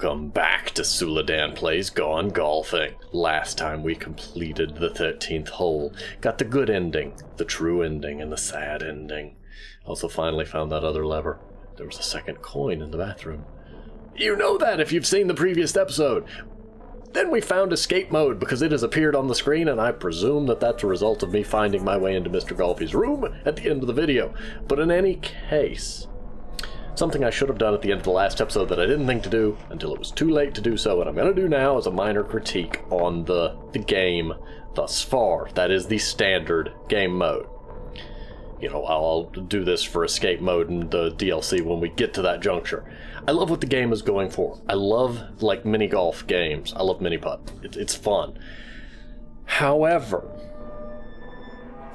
Welcome back to Suladan Plays Gone Golfing. Last time we completed the 13th hole. Got the good ending, the true ending, and the sad ending. Also finally found that other lever. There was a second coin in the bathroom. You know that if you've seen the previous episode. Then we found escape mode because it has appeared on the screen, and I presume that that's a result of me finding my way into Mr. Golfy's room at the end of the video. But in any case, something I should have done at the end of the last episode that I didn't think to do until it was too late to do so, and I'm going to do now, is a minor critique on the game thus far. That is the standard game mode. You know, I'll do this for escape mode and the DLC when we get to that juncture. I love what the game is going for. I love, like, mini golf games. I love mini putt. It's fun. However,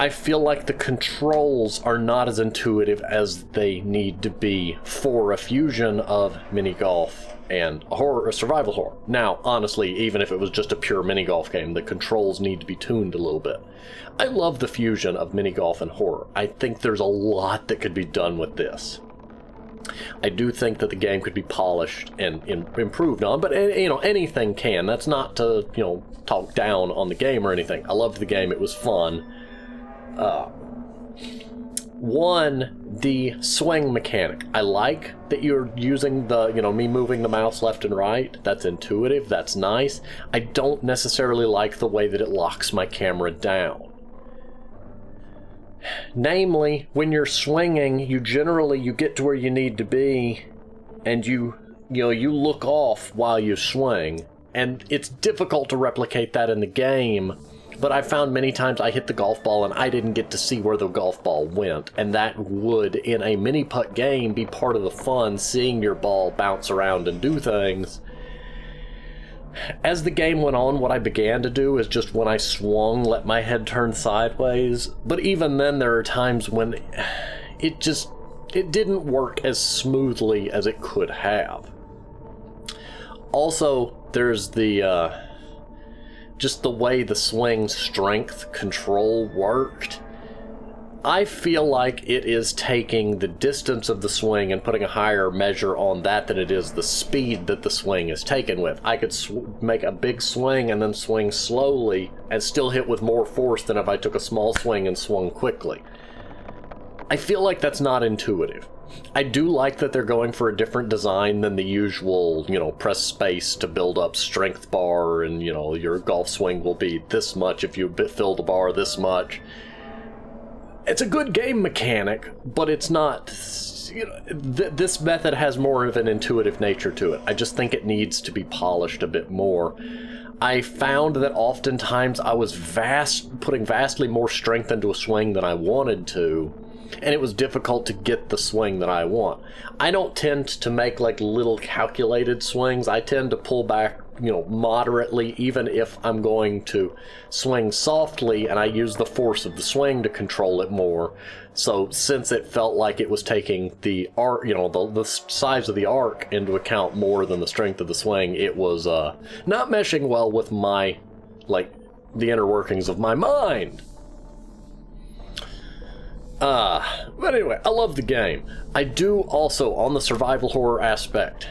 I feel like the controls are not as intuitive as they need to be for a fusion of mini golf and a survival horror. Now, honestly, even if it was just a pure mini golf game, the controls need to be tuned a little bit. I love the fusion of mini golf and horror. I think there's a lot that could be done with this. I do think that the game could be polished and improved on, but you know, anything can. That's not to, you know, talk down on the game or anything. I loved the game. It was fun. The swing mechanic. I like that you're using the, you know, me moving the mouse left and right. That's intuitive. That's nice. I don't necessarily like the way that it locks my camera down. Namely, when you're swinging, you get to where you need to be, and you look off while you swing, and it's difficult to replicate that in the game. But I found many times I hit the golf ball and I didn't get to see where the golf ball went. And that would, in a mini putt game, be part of the fun, seeing your ball bounce around and do things. As the game went on, what I began to do is just when I swung, let my head turn sideways. But even then, there are times when it didn't work as smoothly as it could have. Also, there's just the way the swing strength control worked. I feel like it is taking the distance of the swing and putting a higher measure on that than it is the speed that the swing is taken with. I could make a big swing and then swing slowly and still hit with more force than if I took a small swing and swung quickly. I feel like that's not intuitive. I do like that they're going for a different design than the usual, you know, press space to build up strength bar, and, you know, your golf swing will be this much if you fill the bar this much. It's a good game mechanic, but it's not, you know, this method has more of an intuitive nature to it. I just think it needs to be polished a bit more. I found that oftentimes I was putting vastly more strength into a swing than I wanted to, and it was difficult to get the swing that I want. I don't tend to make like little calculated swings. I tend to pull back, you know, moderately, even if I'm going to swing softly, and I use the force of the swing to control it more. So since it felt like it was taking the arc, you know, the size of the arc into account more than the strength of the swing, it was not meshing well with my, like, the inner workings of my mind. But anyway, I love the game. I do also, on the survival horror aspect,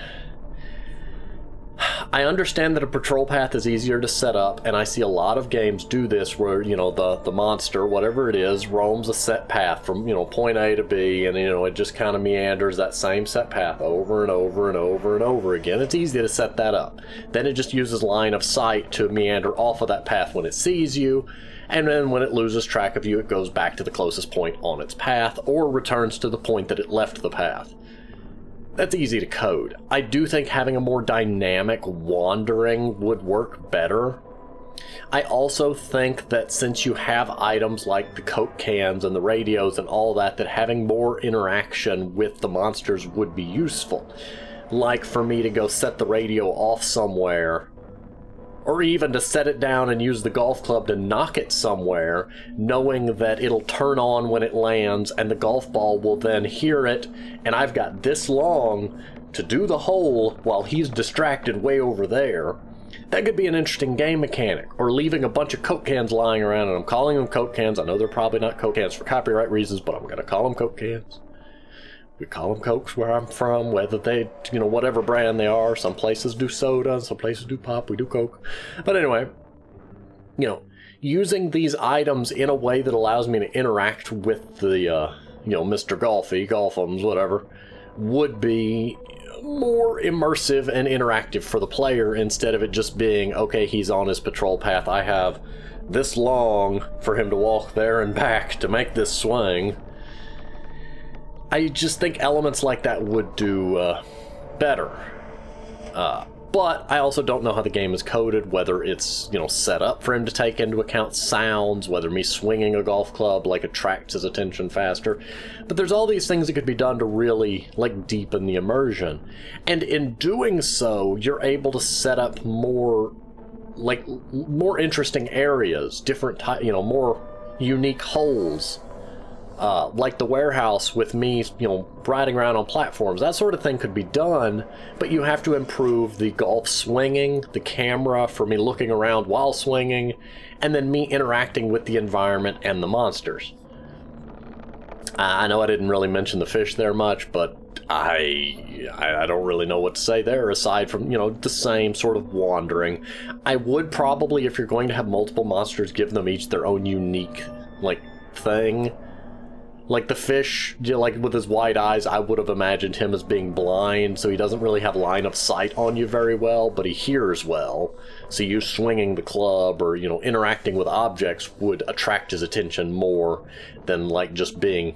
I understand that a patrol path is easier to set up, and I see a lot of games do this where, you know, the monster, whatever it is, roams a set path from, you know, point A to B, and, you know, it just kind of meanders that same set path over and over and over and over again. It's easy to set that up. Then it just uses line of sight to meander off of that path when it sees you, and then when it loses track of you, it goes back to the closest point on its path, or returns to the point that it left the path. That's easy to code. I do think having a more dynamic wandering would work better. I also think that since you have items like the Coke cans and the radios and all that having more interaction with the monsters would be useful. Like for me to go set the radio off somewhere, or even to set it down and use the golf club to knock it somewhere, knowing that it'll turn on when it lands and the golf ball will then hear it, and I've got this long to do the hole while he's distracted way over there. That could be an interesting game mechanic. Or leaving a bunch of Coke cans lying around, and I'm calling them Coke cans. I know they're probably not Coke cans for copyright reasons, but I'm going to call them Coke cans. We call them Cokes where I'm from, whether they, you know, whatever brand they are. Some places do soda, some places do pop, we do Coke. But anyway, you know, using these items in a way that allows me to interact with the, you know, Mr. Golfy, Golfums, whatever, would be more immersive and interactive for the player instead of it just being, okay, he's on his patrol path, I have this long for him to walk there and back to make this swing. I just think elements like that would do better. But I also don't know how the game is coded, whether it's, you know, set up for him to take into account sounds, whether me swinging a golf club, like, attracts his attention faster. But there's all these things that could be done to really, like, deepen the immersion. And in doing so, you're able to set up more, like, more interesting areas, different, you know, more unique holes. Like the warehouse with me, you know, riding around on platforms. That sort of thing could be done, but you have to improve the golf swinging, the camera for me looking around while swinging, and then me interacting with the environment and the monsters. I know I didn't really mention the fish there much, but I don't really know what to say there aside from, you know, the same sort of wandering. I would probably, if you're going to have multiple monsters, give them each their own unique, like, thing. Like the fish, you know, like with his wide eyes, I would have imagined him as being blind, so he doesn't really have line of sight on you very well, but he hears well. So you swinging the club or, you know, interacting with objects would attract his attention more than, like, just being,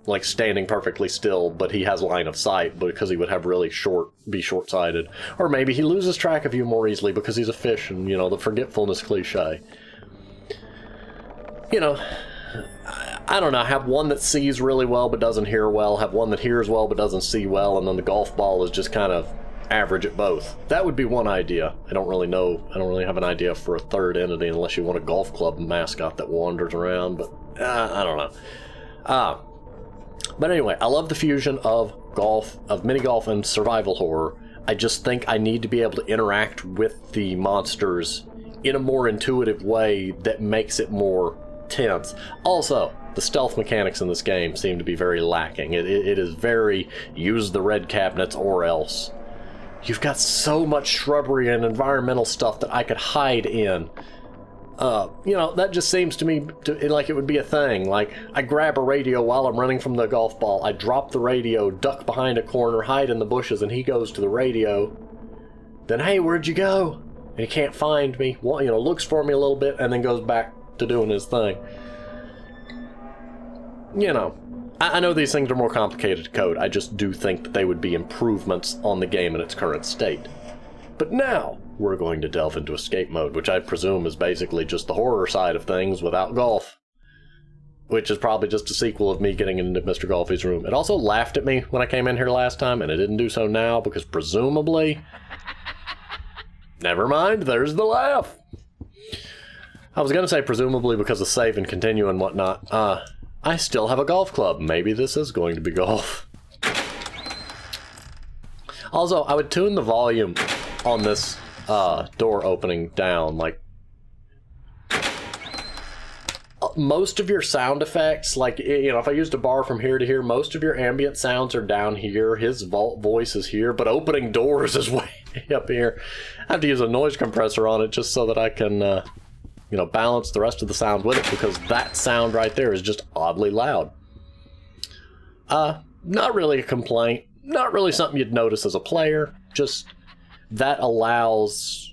like, standing perfectly still, but he has line of sight because he would have really be short-sighted. Or maybe he loses track of you more easily because he's a fish and, you know, the forgetfulness cliche. You know, I don't know, have one that sees really well but doesn't hear well, have one that hears well but doesn't see well, and then the golf ball is just kind of average at both. That would be one idea. I don't really know, I don't really have an idea for a third entity unless you want a golf club mascot that wanders around, but I don't know. But anyway, I love the fusion of golf, of mini golf and survival horror. I just think I need to be able to interact with the monsters in a more intuitive way that makes it more tense. Also, the stealth mechanics in this game seem to be very lacking. It is very use the red cabinets or else. You've got so much shrubbery and environmental stuff that I could hide in. You know, that just seems to me like it would be a thing. Like, I grab a radio while I'm running from the golf ball, I drop the radio, duck behind a corner, hide in the bushes, and he goes to the radio. Then, hey, where'd you go? And he can't find me. Well, you know, looks for me a little bit and then goes back to doing his thing. You know, I know these things are more complicated to code. I just do think that they would be improvements on the game in its current state. But now, we're going to delve into escape mode, which I presume is basically just the horror side of things without golf. Which is probably just a sequel of me getting into Mr. Golfy's room. It also laughed at me when I came in here last time, and it didn't do so now, because presumably... Never mind, there's the laugh! I was going to say presumably because of save and continue and whatnot. I still have a golf club. Maybe this is going to be golf. Also, I would tune the volume on this door opening down. Like, most of your sound effects, like, you know, if I used a bar from here to here, most of your ambient sounds are down here. His voice is here, but opening doors is way up here. I have to use a noise compressor on it just so that I can... you know, balance the rest of the sound with it, because that sound right there is just oddly loud. Not really a complaint. Not really something you'd notice as a player. Just that allows...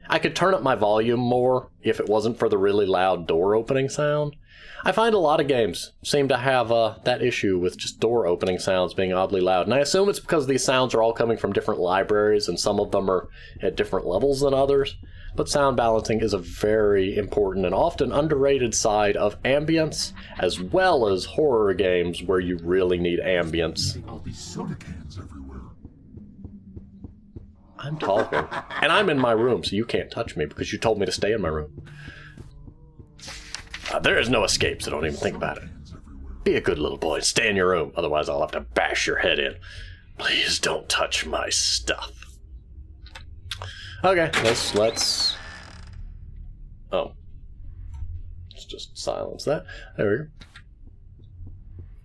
I could turn up my volume more if it wasn't for the really loud door opening sound. I find a lot of games seem to have that issue with just door opening sounds being oddly loud. And I assume it's because these sounds are all coming from different libraries and some of them are at different levels than others. But sound balancing is a very important and often underrated side of ambience, as well as horror games where you really need ambience. All these soda cans everywhere. I'm talking. And I'm in my room, so you can't touch me because you told me to stay in my room. There is no escape, so don't even think about it. Be a good little boy and stay in your room, otherwise I'll have to bash your head in. Please don't touch my stuff. Okay, let's... Oh. Let's just silence that. There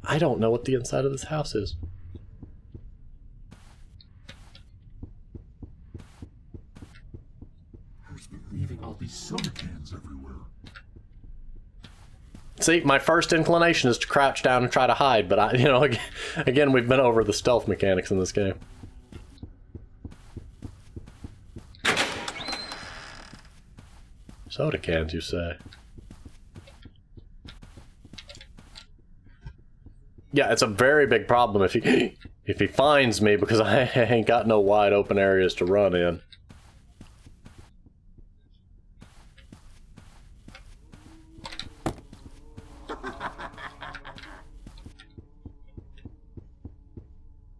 we I don't know what the inside of this house is. Who's been leaving all these soda cans everywhere? See, my first inclination is to crouch down and try to hide, but again, we've been over the stealth mechanics in this game. Soda cans, you say? Yeah, it's a very big problem if he finds me, because I ain't got no wide open areas to run in.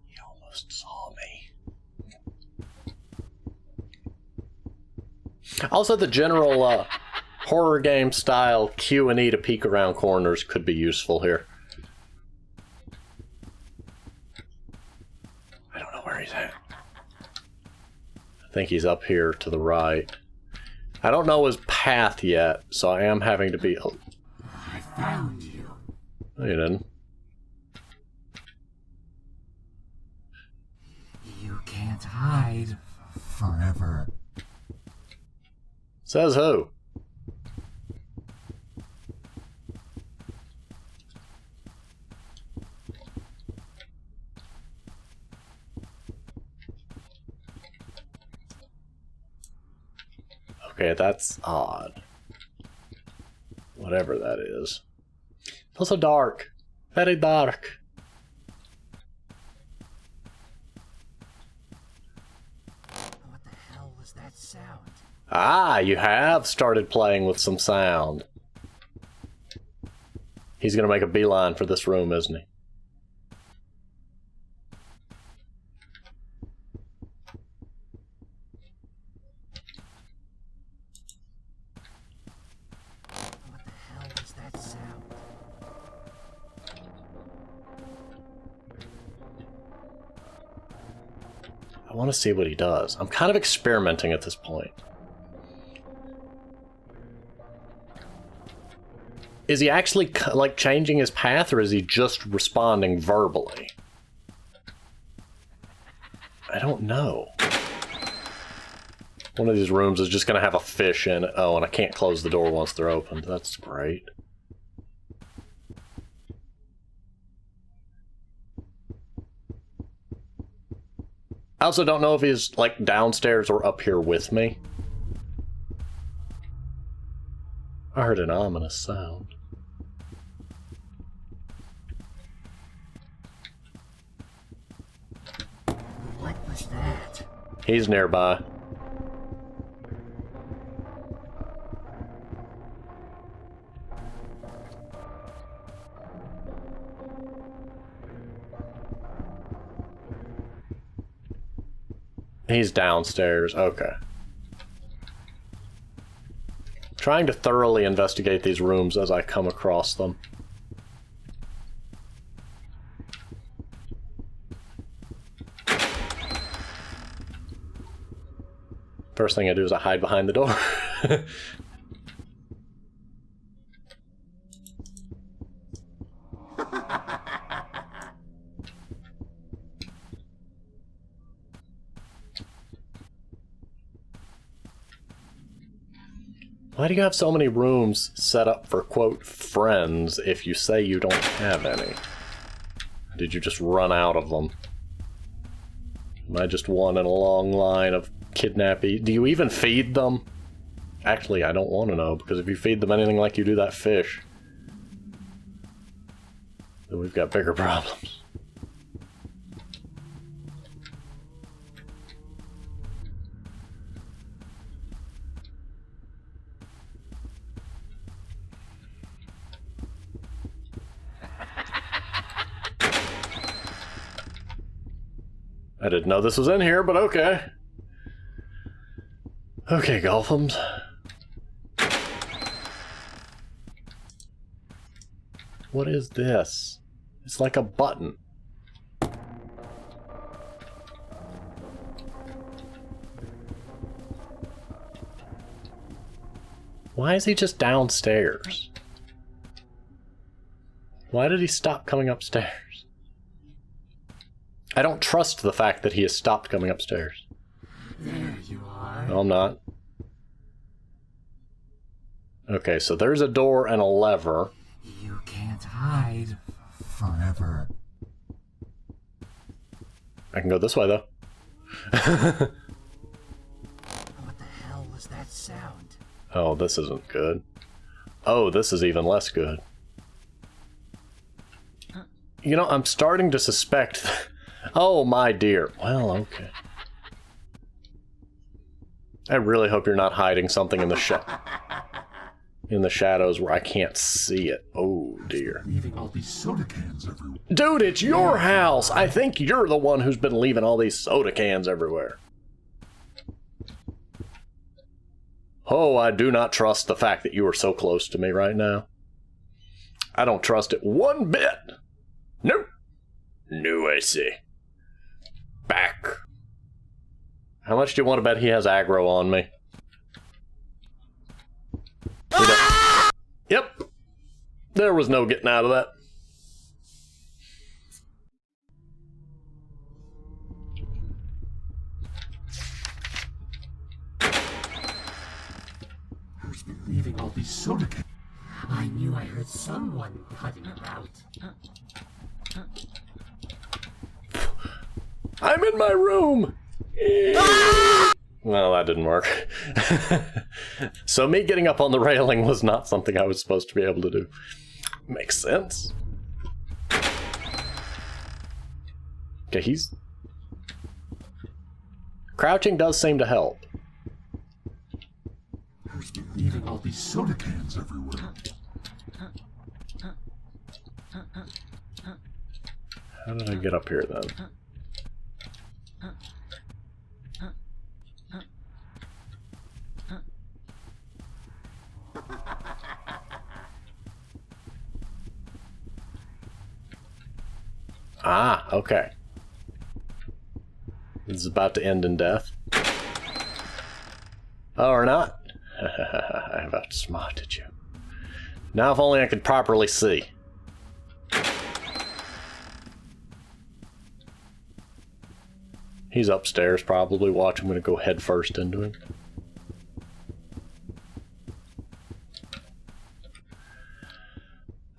He almost saw me. Also, the general horror game style Q&E to peek around corners could be useful here. I think he's up here to the right. I don't know his path yet, so I am having to be... I found you. No, you didn't. You can't hide forever. Says who? Okay, that's odd. Whatever that is. It's also dark. Very dark. What the hell was that sound? Ah, you have started playing with some sound. He's gonna make a beeline for this room, isn't he? What the hell was that sound? I want to see what he does. I'm kind of experimenting at this point. Is he actually, like, changing his path, or is he just responding verbally? I don't know. One of these rooms is just going to have a fish in it. Oh, and I can't close the door once they're opened. That's great. I also don't know if he's, like, downstairs or up here with me. I heard an ominous sound. What was that? He's nearby. He's downstairs. Okay. Trying to thoroughly investigate these rooms as I come across them. First thing I do is I hide behind the door. Why do you have so many rooms set up for, quote, friends if you say you don't have any? Did you just run out of them? Am I just one in a long line of kidnapping? Do you even feed them? Actually, I don't want to know, because if you feed them anything like you do that fish, then we've got bigger problems. I didn't know this was in here, but okay. Okay, Golfums. What is this? It's like a button. Why is he just downstairs? Why did he stop coming upstairs? I don't trust the fact that he has stopped coming upstairs. There you are. No, I'm not. Okay, so there's a door and a lever. You can't hide. Forever. I can go this way, though. What the hell was that sound? Oh, this isn't good. Oh, this is even less good. You know, I'm starting to suspect... Oh, my dear. Well, okay. I really hope you're not hiding something in the shadows where I can't see it. Oh, dear. Leaving all these soda cans everywhere. Dude, it's your house! I think you're the one who's been leaving all these soda cans everywhere. Oh, I do not trust the fact that you are so close to me right now. I don't trust it one bit. Nope. No, I see. Back. How much do you want to bet he has aggro on me? Yep. There was no getting out of that. Who's been leaving all these soda cans? I knew I heard someone putting about. I'm in my room! Well, that didn't work. So me getting up on the railing was not something I was supposed to be able to do. Makes sense. Okay, he's... Crouching does seem to help. Who's been leaving all these soda cans everywhere? How did I get up here then? Ah, okay. This is about to end in death. Oh, or not? I've outsmarted you. Now if only I could properly see. He's upstairs probably. Watch, I'm gonna go head first into him.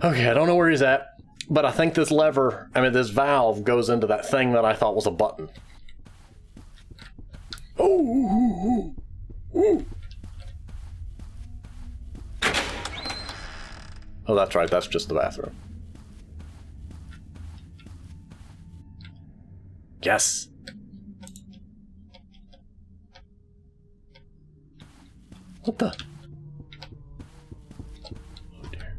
Okay, I don't know where he's at, but I think this lever, this valve goes into that thing that I thought was a button. Oh! Oh, that's right, that's just the bathroom. Yes! What the? Oh dear.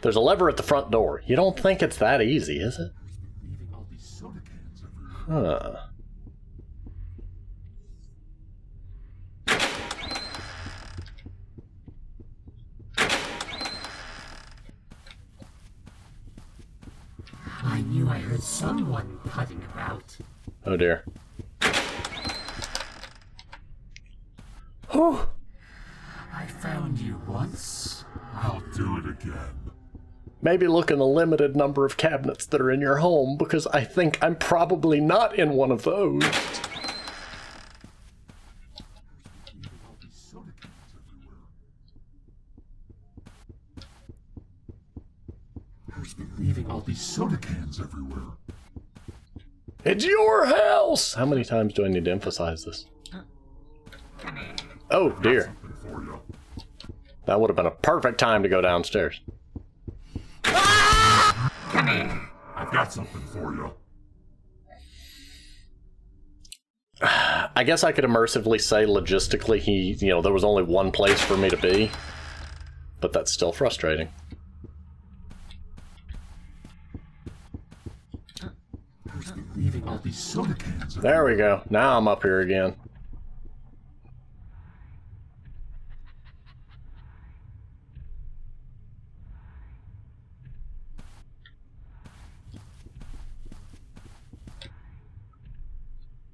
There's a lever at the front door. You don't think it's that easy, is it? Leaving all these soda cans everywhere. Huh. I knew I heard someone putting about. Oh dear. Oh! I found you once. I'll do it again. Maybe look in the limited number of cabinets that are in your home, because I think I'm probably not in one of those. Leaving all these soda cans everywhere. Who's been leaving all these soda cans everywhere? It's your house! How many times do I need to emphasize this? Oh dear. Something for you. That would have been a perfect time to go downstairs. I've got something for you. I guess I could immersively say logistically there was only one place for me to be. But that's still frustrating. Who's been leaving all these soda cans everywhere? There we go. Now I'm up here again.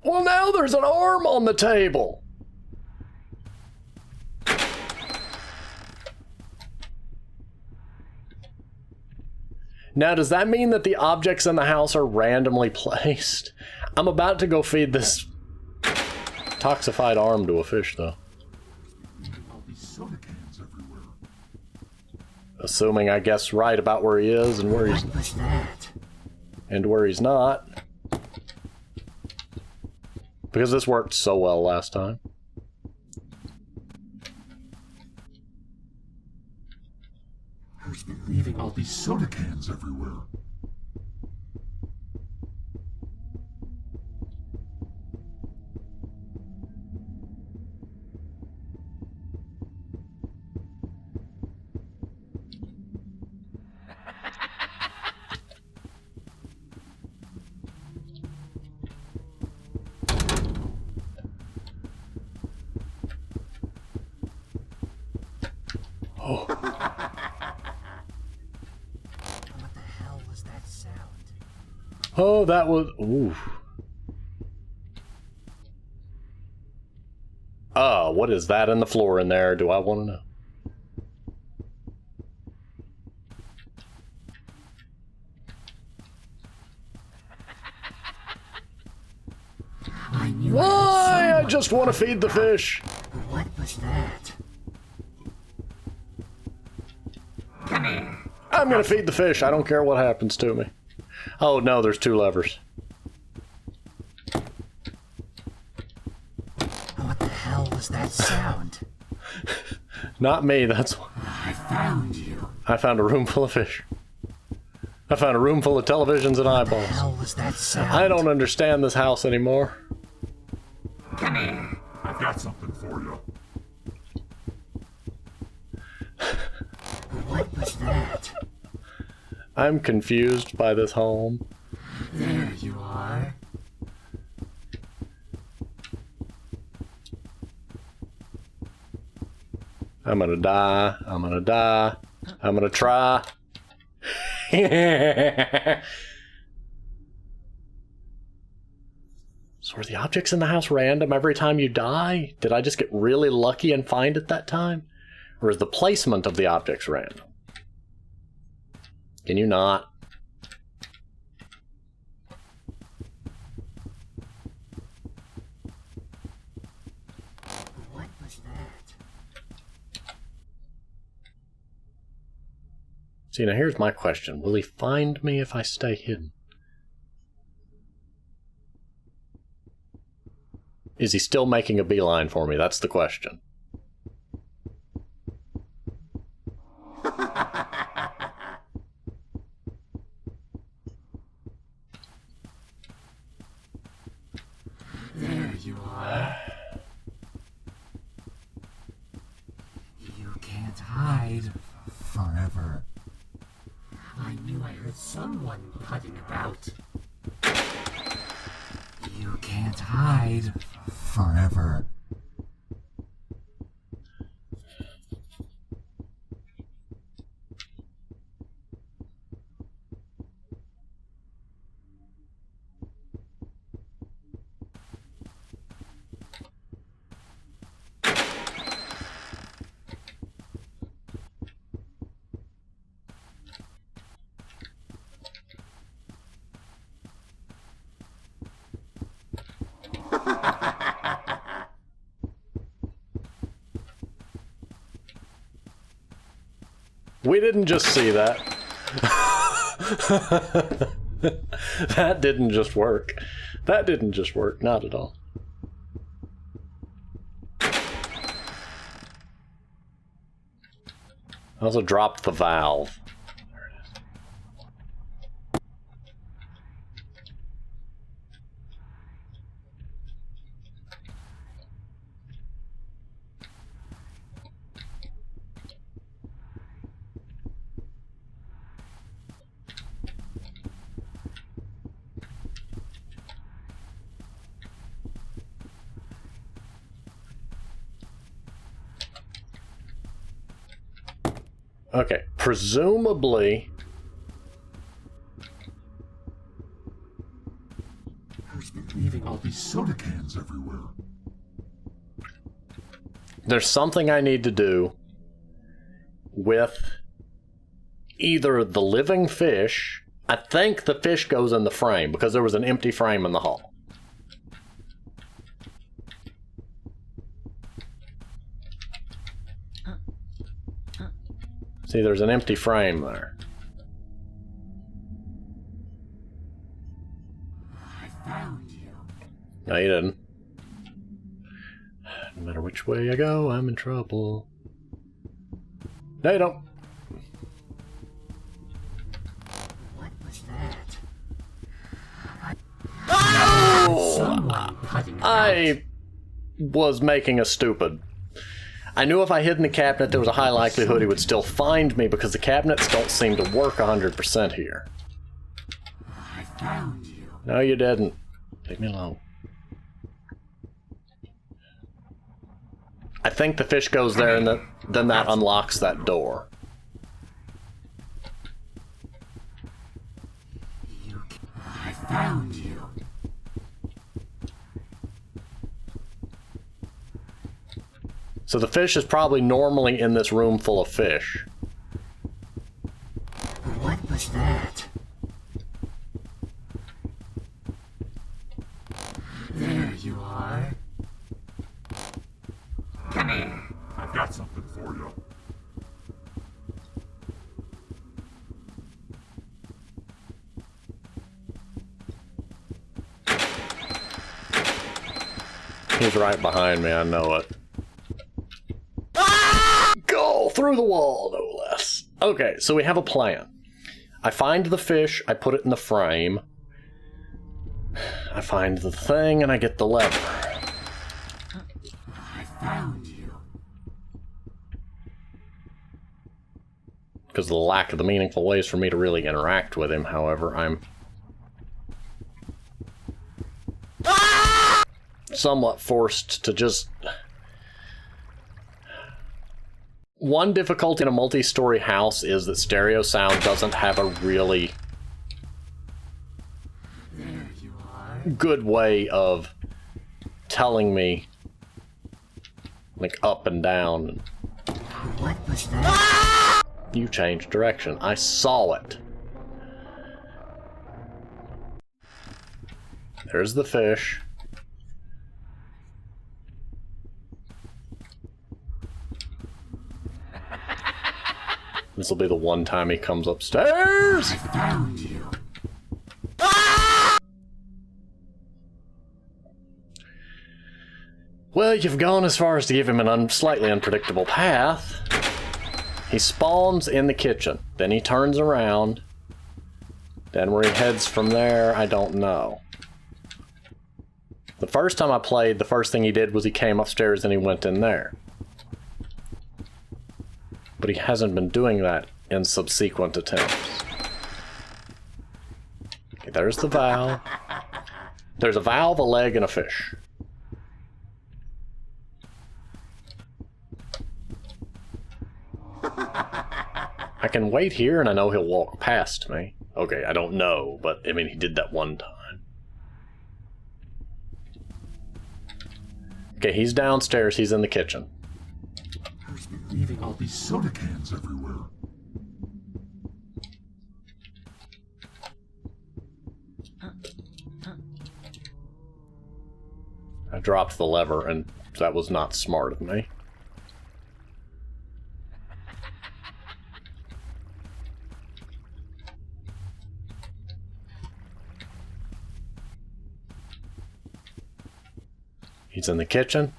Well, now there's an arm on the table. Now, does that mean that the objects in the house are randomly placed? I'm about to go feed this toxified arm to a fish, though. All these soda cans everywhere. Assuming I guess right about where he is and where he's... What was that? And where he's not. Because this worked so well last time. Who's been leaving all these soda cans everywhere? Oh. What the hell was that sound? Oh, that was... Ooh. What is that in the floor in there? Do I want to know? I knew Why? I I just want to feed the fish. What was that? Come here. I'm gonna feed the fish. I don't care what happens to me. Oh no, there's two levers. What the hell was that sound? Not me, that's... I found you. I found a room full of fish. I found a room full of televisions and What the eyeballs. hell was that sound? I don't understand this house anymore. Come here. I've got something for you. What was that? I'm confused by this home. There you are. I'm gonna die. I'm gonna die. I'm gonna try. So are the objects in the house random every time you die? Did I just get really lucky and find it that time? Or is the placement of the objects random? Can you not? What was that? See, now here's my question. Will he find me if I stay hidden? Is he still making a beeline for me? That's the question. There you are. You can't hide forever. I knew I heard someone putting about. You can't hide forever. We didn't just see that. That didn't just work. That didn't just work. Not at all. I also dropped the valve. There it is. Okay, presumably... Who's been leaving all these soda cans everywhere? There's something I need to do with either the living fish... I think the fish goes in the frame, because there was an empty frame in the hall. See, there's an empty frame there. I found you. No, you didn't. No matter which way I go, I'm in trouble. No, you don't. What was that? Oh! Someone putting about. I was making a stupid. I knew if I hid in the cabinet, there was a high likelihood he would still find me because the cabinets don't seem to work 100% here. I found you. No, you didn't. Leave me alone. I think the fish goes there and then that unlocks that door. I found you. So the fish is probably normally in this room full of fish. What was that? There you are. Come here. I've got something for you. He's right behind me, I know it. Go through the wall, no less. Okay, so we have a plan. I find the fish, I put it in the frame. I find the thing, and I get the lever. I found you. Because of the lack of the meaningful ways for me to really interact with him, however, I'm somewhat forced to just... One difficulty in a multi-story house is that stereo sound doesn't have a really There you are. good way of telling me, like, up and down. What was that? You changed direction. I saw it. There's the fish. This will be the one time he comes upstairs. I found you. Well, you've gone as far as to give him an slightly unpredictable path. He spawns in the kitchen. Then he turns around. Then where he heads from there, I don't know. The first time I played, the first thing he did was he came upstairs and he went in there. But he hasn't been doing that in subsequent attempts. Okay, there's the valve. There's a valve, a leg, and a fish. I can wait here and I know he'll walk past me. Okay, I don't know, but I mean, he did that one time. Okay, he's downstairs, he's in the kitchen. Who's been leaving all these soda cans everywhere? I dropped the lever and that was not smart of me. He's in the kitchen.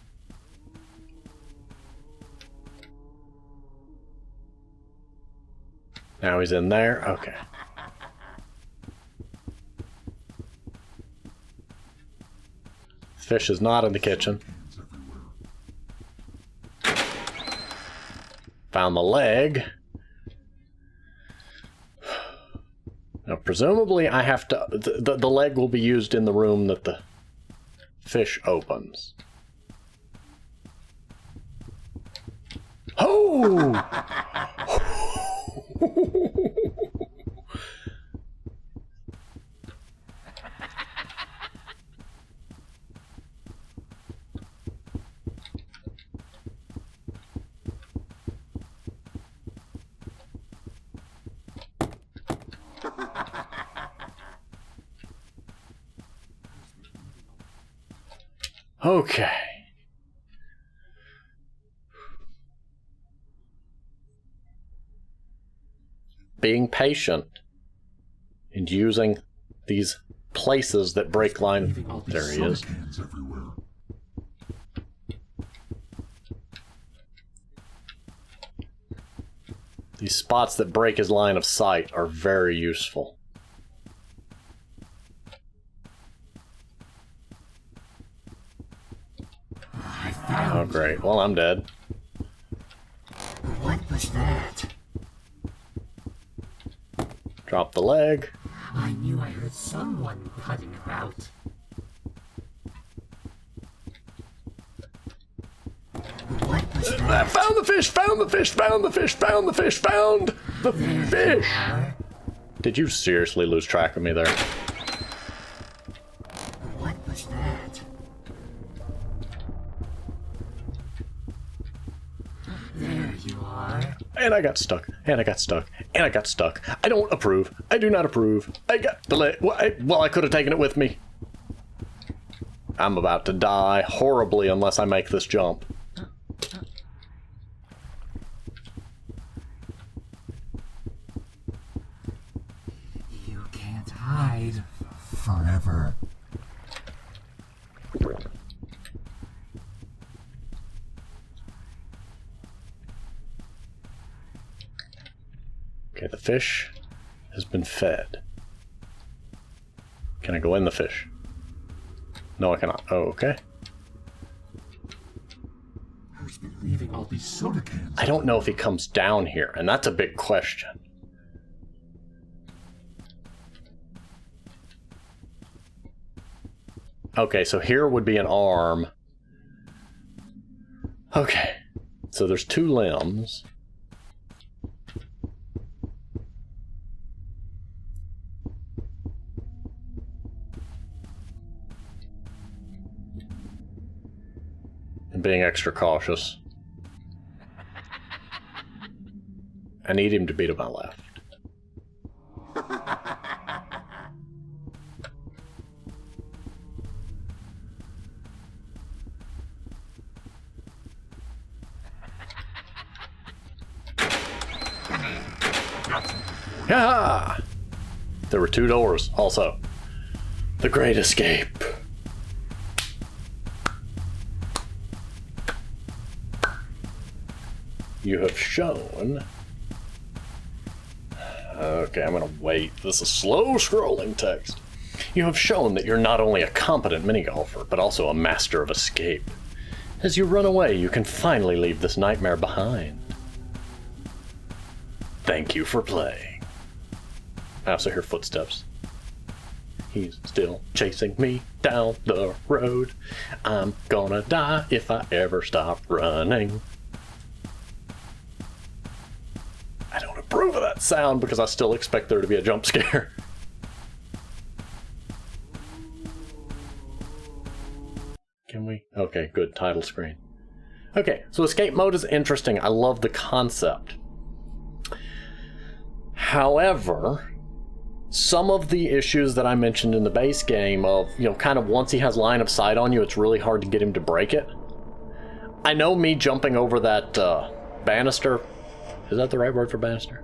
Now he's in there. Okay. Fish is not in the kitchen. Found the leg. Now, presumably, I have to... The leg will be used in the room that the fish opens. Oh! Okay. Being patient and using these places that break line. There he is. Cans everywhere. These spots that break his line of sight are very useful. Oh, great. Well, I'm dead. What was that? Drop the leg. I knew I heard someone putting about. What was that? Found the fish! Found the fish! Found the fish! Found the fish! Found the fish! Did you seriously lose track of me there? What was that? There you are. And I got stuck. And I got stuck. And I got stuck. I don't approve. I do not approve. I got the leg. Well, I could have taken it with me. I'm about to die horribly unless I make this jump. You can't hide. Forever. Okay, the fish has been fed. Can I go in the fish? No, I cannot. Oh, okay. Who's been leaving all these soda cans? I don't know if he comes down here, and that's a big question. Okay, so here would be an arm. Okay, so there's two limbs. And being extra cautious. I need him to be to my left. Yeah! There were two doors, also. The Great Escape. You have shown... Okay, I'm gonna wait. This is slow scrolling text. You have shown that you're not only a competent mini-golfer, but also a master of escape. As you run away, you can finally leave this nightmare behind. Thank you for playing. I also hear footsteps. He's still chasing me down the road. I'm gonna die if I ever stop running. I don't approve of that sound because I still expect there to be a jump scare. Can we? Okay, good. Title screen. Okay, so escape mode is interesting. I love the concept. However, some of the issues that I mentioned in the base game of, kind of once he has line of sight on you, it's really hard to get him to break it. I know me jumping over that banister, is that the right word for banister?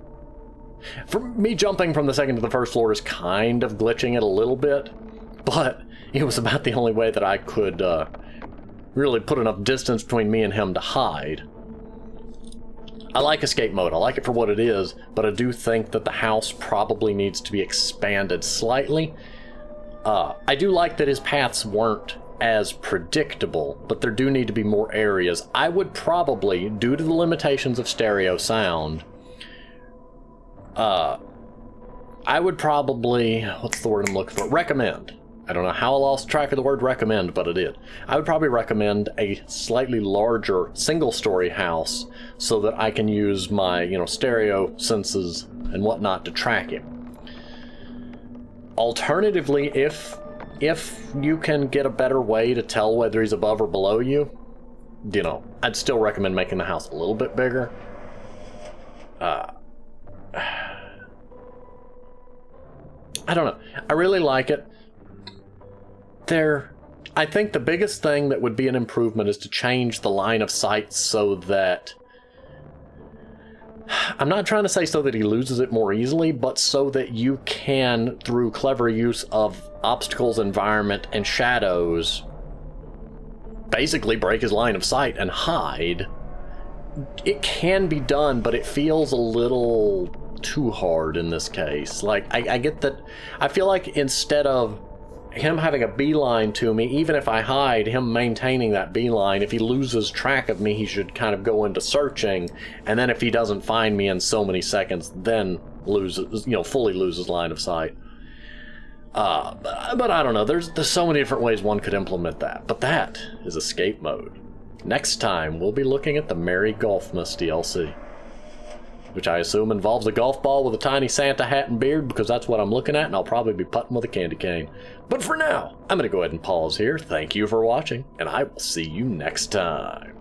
For me jumping from the second to the first floor is kind of glitching it a little bit, but it was about the only way that I could really put enough distance between me and him to hide. I like escape mode, I like it for what it is, but I do think that the house probably needs to be expanded slightly. I do like that his paths weren't as predictable, but there do need to be more areas. I would probably, due to the limitations of stereo sound, I would probably, what's the word I'm looking for? Recommend. I don't know how I lost track of the word recommend, but I did. I would probably recommend a slightly larger single-story house so that I can use my, stereo senses and whatnot to track him. Alternatively, if you can get a better way to tell whether he's above or below you, I'd still recommend making the house a little bit bigger. I don't know. I really like it. There I think the biggest thing that would be an improvement is to change the line of sight so that... I'm not trying to say so that he loses it more easily, but so that you can, through clever use of obstacles, environment, and shadows, basically break his line of sight and hide. It can be done, but it feels a little too hard in this case. Like, I get that. I feel like instead of him having a beeline to me, even if I hide, him maintaining that beeline, if he loses track of me, he should kind of go into searching, and then if he doesn't find me in so many seconds, then loses, fully loses line of sight. But I don't know, there's so many different ways one could implement that, but that is escape mode. Next time, we'll be looking at the Merry Golfmas DLC, which I assume involves a golf ball with a tiny Santa hat and beard, because that's what I'm looking at, and I'll probably be putting with a candy cane. But for now, I'm going to go ahead and pause here. Thank you for watching, and I will see you next time.